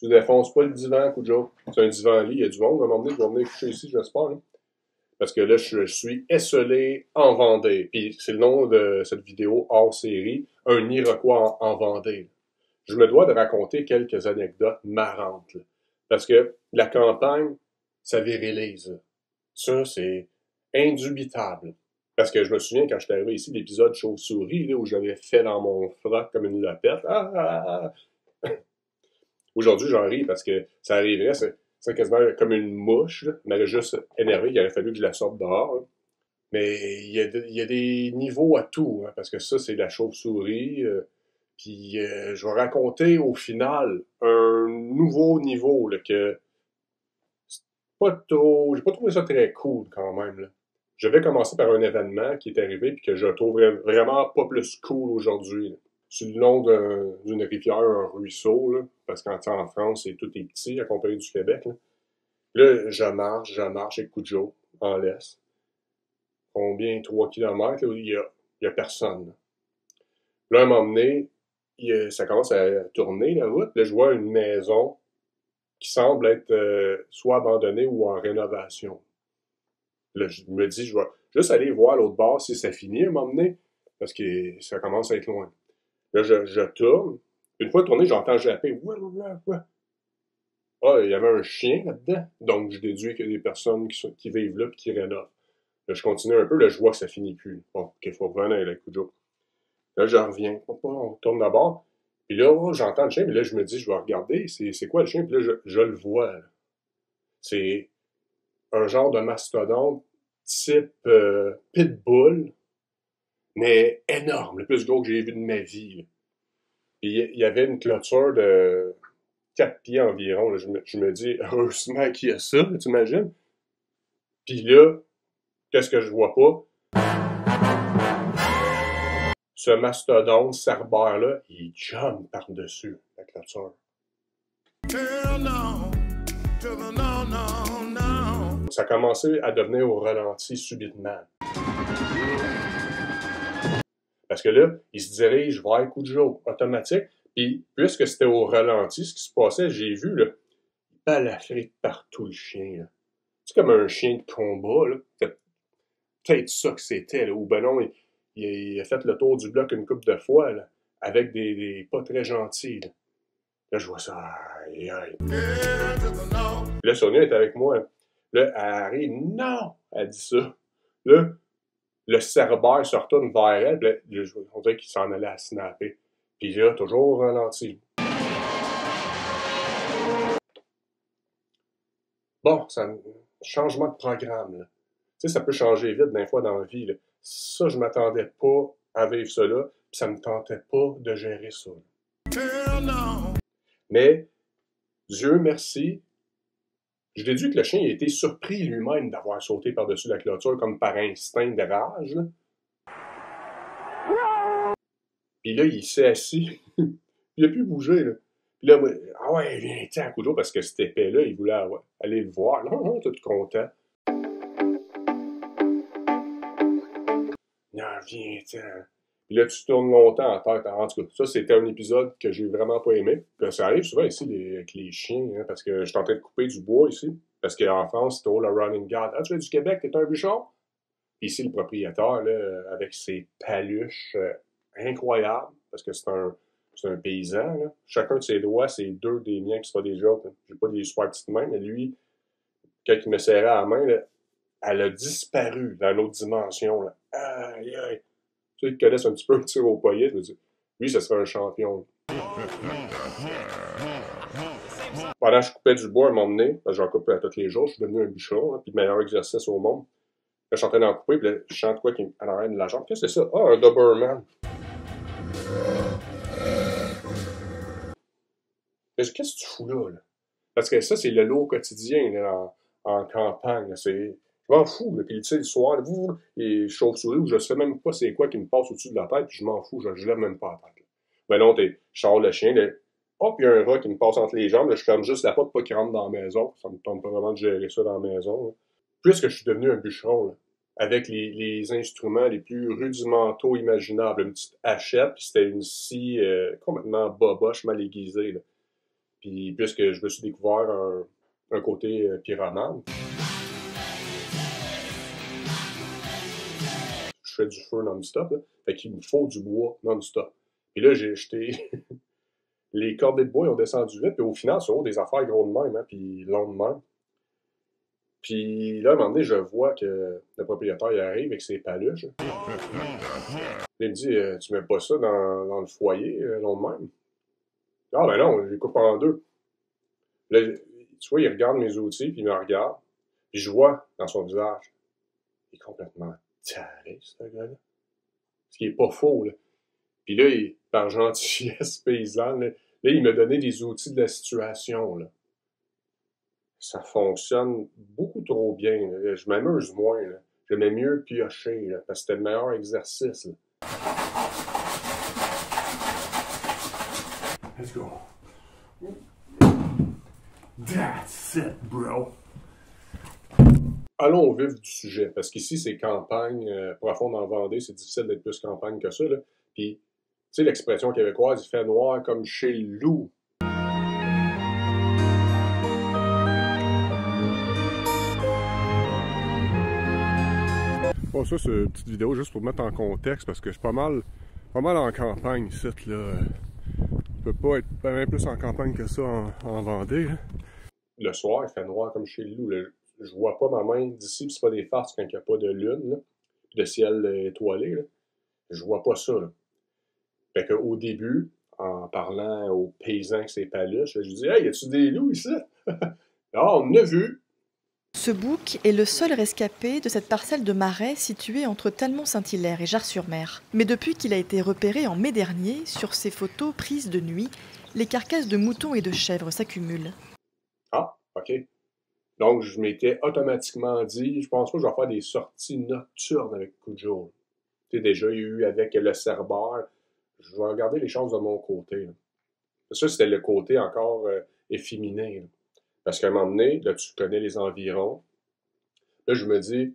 Tu défonces pas le divan, Cujo. C'est un divan-lit, il y a du monde. À un moment donné, je vais venir coucher ici, j'espère. Là. Parce que là, je suis esselé en Vendée. Puis c'est le nom de cette vidéo hors série, un Iroquois en Vendée. Je me dois de raconter quelques anecdotes marrantes. Là. Parce que la campagne, ça virilise. Ça, c'est indubitable. Parce que je me souviens, quand je suis arrivé ici, l'épisode Chauve-souris, là, où j'avais fait dans mon froc comme une lopette. Aujourd'hui, j'en ris parce que ça arriverait, c'est quasiment comme une mouche. Là. Elle m'aurait juste énervé, il aurait fallu que je la sorte dehors. Là. Mais il y a des niveaux à tout, hein, parce que ça, c'est la chauve-souris. Puis je vais raconter au final un nouveau niveau là, que j'ai pas trouvé ça très cool quand même. Là. Je vais commencer par un événement qui est arrivé puis que je trouverais vraiment pas plus cool aujourd'hui. Là. Sur le long d'une rivière, un ruisseau, là, parce qu'en France, c'est tout est petit à comparer du Québec. Là, je marche avec Cujo en laisse. Combien? 3 kilomètres, là, il y a personne. Là, à un moment donné, ça commence à tourner la route. Là, je vois une maison qui semble être soit abandonnée ou en rénovation. Là, je me dis, je vais juste aller voir l'autre bord si ça finit à un moment donné, parce que ça commence à être loin. Là, je tourne. Une fois tourné, j'entends japper. Ouais, ouais, ouais. Ah, il y avait un chien là-dedans. Donc, je déduis qu'il y a des personnes qui vivent là et qui rénovent. Là, je continue un peu. Là, je vois que ça finit plus. Bon, qu'il faut revenir avec le Cujo. Là, je reviens. On tourne d'abord. Puis là, oh, j'entends le chien. Puis là, je me dis, je vais regarder. C'est quoi le chien? Puis là, je le vois. Là. C'est un genre de mastodonte type pitbull, mais énorme. Le plus gros que j'ai vu de ma vie. Là. Puis il y avait une clôture de 4 pieds environ. Là. Je me dis, heureusement qu'il y a ça, là, t'imagines? Puis là, qu'est-ce que je vois pas? Ce mastodonte cerbère-là, il jump par-dessus la clôture. Ça a commencé à devenir au ralenti subitement. Parce que là, il se dirige vers Cujo, automatique. Puis, puisque c'était au ralenti, ce qui se passait, j'ai vu, là, il balafrait partout le chien, là. C'est comme un chien de combat, là. C'est peut-être ça que c'était, là. Ou ben non, il a fait le tour du bloc une couple de fois, là, avec des pas très gentils, là. Là, je vois ça, aïe, aïe. Là, Sonia est avec moi. Là, elle arrive, non! Elle dit ça. Là, le cerbère se retourne vers elle, puis là, on dirait qu'il s'en allait à snapper. Puis là, toujours au ralenti. Bon, c'est un changement de programme, là. Tu sais, ça peut changer vite d'un fois dans la vie, là. Ça, je m'attendais pas à vivre ça là, puis ça me tentait pas de gérer ça. Mais, Dieu merci, je déduis que le chien a été surpris lui-même d'avoir sauté par-dessus la clôture comme par instinct de rage, là. Puis là, il s'est assis. Il a pu bouger, là. Puis là, moi, ah ouais, viens-t'en à Cujo, parce que cet épais-là, il voulait aller le voir. Non, non, tout content. Non, viens-t'en. Puis là, tu tournes longtemps en tête. En tout cas, ça, c'était un épisode que j'ai vraiment pas aimé. Puis ça arrive souvent ici avec les chiens, hein, parce que je suis en train de couper du bois ici. Parce qu'en France, c'est toujours le running guard. Ah, tu viens du Québec, t'es un bûcheron? Puis ici, le propriétaire, là, avec ses paluches incroyables, parce que c'est un paysan, là. Chacun de ses doigts, c'est deux des miens qui sont des jokes. Hein. J'ai pas des super petites mains, mais lui, quand il me serrait à la main, là, elle a disparu dans l'autre dimension. Là. Aïe, aïe. Ceux qui connaissent un petit peu le tir au poignet, je me dis, lui, ce serait un champion. Pendant que je coupais du bois à un moment donné, j'en coupe à tous les jours, je suis devenu un bûcheron, hein, puis le meilleur exercice au monde. Là, je suis en train d'en couper, puis là, je chante quoi qui à l'arrière de la jambe. Qu'est-ce que c'est ça? Ah, un Doberman. Mais qu'est-ce que tu fous là? Parce que ça, c'est le lot quotidien là, en campagne. Là. Je m'en fous. Là. Puis tu sais, le soir, là, les chauves-souris, où je sais même pas c'est quoi qui me passe au-dessus de la tête, puis je m'en fous, je lève même pas la tête. Là. Ben non, je sors le chien, là. Oh, puis il y a un rat qui me passe entre les jambes, là, je ferme juste la porte pour qu'il rentre dans la maison. Ça me tombe pas vraiment de gérer ça dans la maison. Là. Puisque je suis devenu un bûcheron, là, avec les instruments les plus rudimentaux imaginables, une petite hachette, puis c'était une scie complètement boboche, mal aiguisée. Là. Puis puisque je me suis découvert un côté pyromane, je fais du feu non-stop, là. Fait qu'il me faut du bois non-stop. Puis là, j'ai jeté les cordées de bois, ils ont descendu vite, puis au final, c'est des affaires gros de même, hein, puis longs de même. Puis là, à un moment donné, je vois que le propriétaire il arrive avec ses paluches. Il me dit tu mets pas ça dans le foyer, long de même? Ah ben non, je les coupe en deux. Là, tu vois, il regarde mes outils, puis il me regarde. Puis je vois dans son visage, il est complètement taré, ce gars-là. Ce qui est pas faux, là. Puis là, par gentillesse paysanne, là, il m'a donné des outils de la situation, là. Ça fonctionne beaucoup trop bien, là. Je m'amuse moins, là. J'aimais mieux piocher, là, parce que c'était le meilleur exercice, là. Let's go. That's it, bro. Allons au vif du sujet, parce qu'ici, c'est campagne profonde en Vendée, c'est difficile d'être plus campagne que ça, là. Puis, tu sais, l'expression québécoise, il fait noir comme chez le loup. Bon, ça, c'est une petite vidéo juste pour mettre en contexte, parce que je suis pas mal en campagne ici, là. Je peux pas être bien plus en campagne que ça en Vendée, là. Le soir, il fait noir comme chez le loup, là. Je vois pas ma main d'ici, puis c'est pas des farces quand il n'y a pas de lune, là, puis de ciel étoilé, là. Je vois pas ça, là. Fait qu'au début, en parlant aux paysans avec ses paluches, je dis « Hey, y a-tu des loups ici? » Ah, on en a vu! Ce bouc est le seul rescapé de cette parcelle de marais située entre Talmont-Saint-Hilaire et Jars-sur-Mer. Mais depuis qu'il a été repéré en mai dernier, sur ces photos prises de nuit, les carcasses de moutons et de chèvres s'accumulent. Ah, OK. Donc, je m'étais automatiquement dit, je pense pas que je vais faire des sorties nocturnes avec Cujo. Tu sais, déjà, il y a eu avec le Cerbère. Je vais regarder les choses de mon côté, là. Ça, c'était le côté encore efféminé, là. Parce qu'à un moment donné, là, tu connais les environs. Là, je me dis,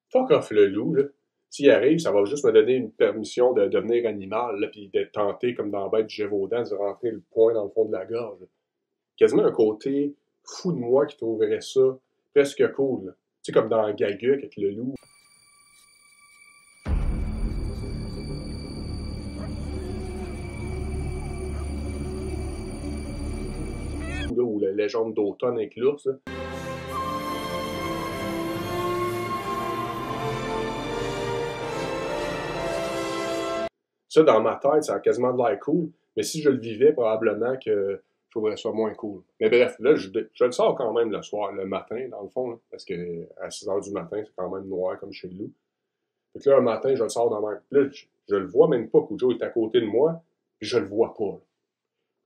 fuck off le loup, là. S'il arrive, ça va juste me donner une permission de devenir animal, là, puis d'être tenté, comme dans la bête du Gévaudan, de rentrer le poing dans le fond de la gorge, là. Quasiment un côté fou de moi qui trouverait ça presque cool, là. Tu sais, comme dans Gaguc avec le loup. Là, ou la légende d'automne avec l'ours, là. Ça, dans ma tête, ça a quasiment de l'air cool, mais si je le vivais, probablement que je trouverais ça moins cool. Mais bref, là, je le sors quand même le soir, le matin, dans le fond, là, parce que à 6 heures du matin, c'est quand même noir comme chez le loup. Fait que là, un matin, je le sors dans même. Là, je le vois même pas, Cujo est à côté de moi, puis je le vois pas, là.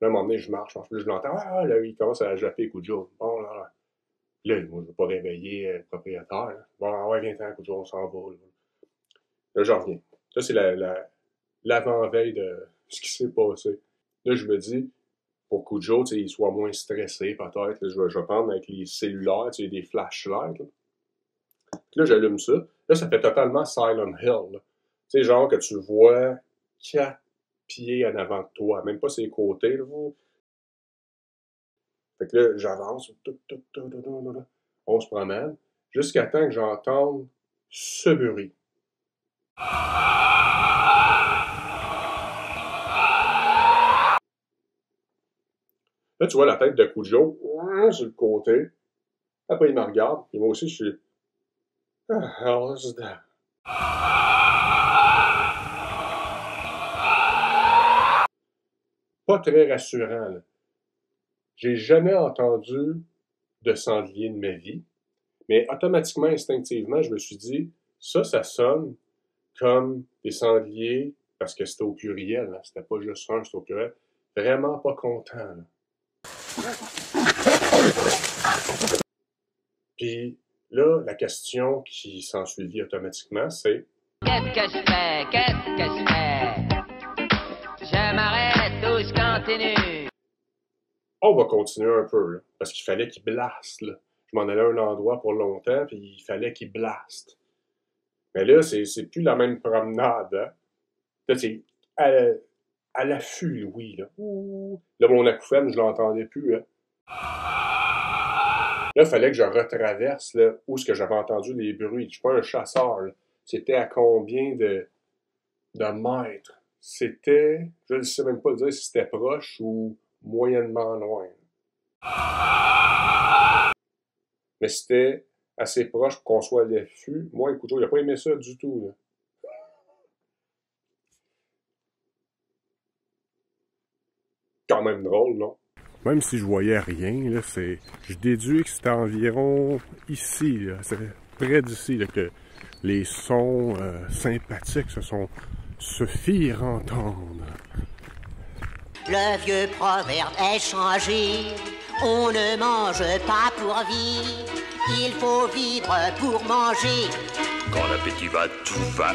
Là, à un moment donné, je marche, puis je l'entends, ah, là, il commence à japper Cujo. Bon, là, moi, je veux pas réveiller le propriétaire, là. Bon, ouais, viens-t'en, Cujo, on s'en va, là. Là, j'en reviens. Ça, c'est l'avant-veille de ce qui s'est passé. Là, je me dis, pour Cujo, tu sais, il soit moins stressé, peut-être. Là, je vais prendre avec les cellulaires, tu sais, des flashlights, là. Puis là, j'allume ça. Là, ça fait totalement Silent Hill, là. Tu sais, genre que tu vois 4 pieds en avant de toi, même pas ses côtés, là. Fait que là, j'avance, on se promène, jusqu'à temps que j'entende ce bruit. Là, tu vois la tête de Cujo sur le côté. Après, il me regarde. Et moi aussi, je suis... Ah, hell is that? Pas très rassurant, là. J'ai jamais entendu de sanglier de ma vie, mais automatiquement, instinctivement, je me suis dit, ça sonne comme des sangliers, parce que c'était au pluriel, hein, c'était pas juste un, c'était au pluriel, vraiment pas content, là. Puis là, la question qui s'ensuivit automatiquement, c'est Qu'est-ce que je fais? Qu'est-ce que je fais? Je m'arrête ou je continue? on va continuer un peu, là, parce qu'il fallait qu'il blaste, là. Je m'en allais à un endroit pour longtemps, puis il fallait qu'il blaste. Mais là, c'est plus la même promenade, hein. Là, c'est À l'affût, Louis, là. Ouh. Là, mon acouphène, je l'entendais plus, hein. Là, il fallait que je retraverse, là, où est-ce que j'avais entendu les bruits. Je suis pas un chasseur, là. C'était à combien de mètres? C'était, je ne sais même pas dire si c'était proche ou moyennement loin. Mais c'était assez proche pour qu'on soit à l'affût. Moi, écoute, il n'a pas aimé ça du tout, là. Quand même drôle, non? Même si je voyais rien, là, je déduis que c'était environ ici, là, c'est près d'ici, là, que les sons sympathiques se firent entendre. Le vieux proverbe est changé, on ne mange pas pour vivre, il faut vivre pour manger. Quand l'appétit va, tout va.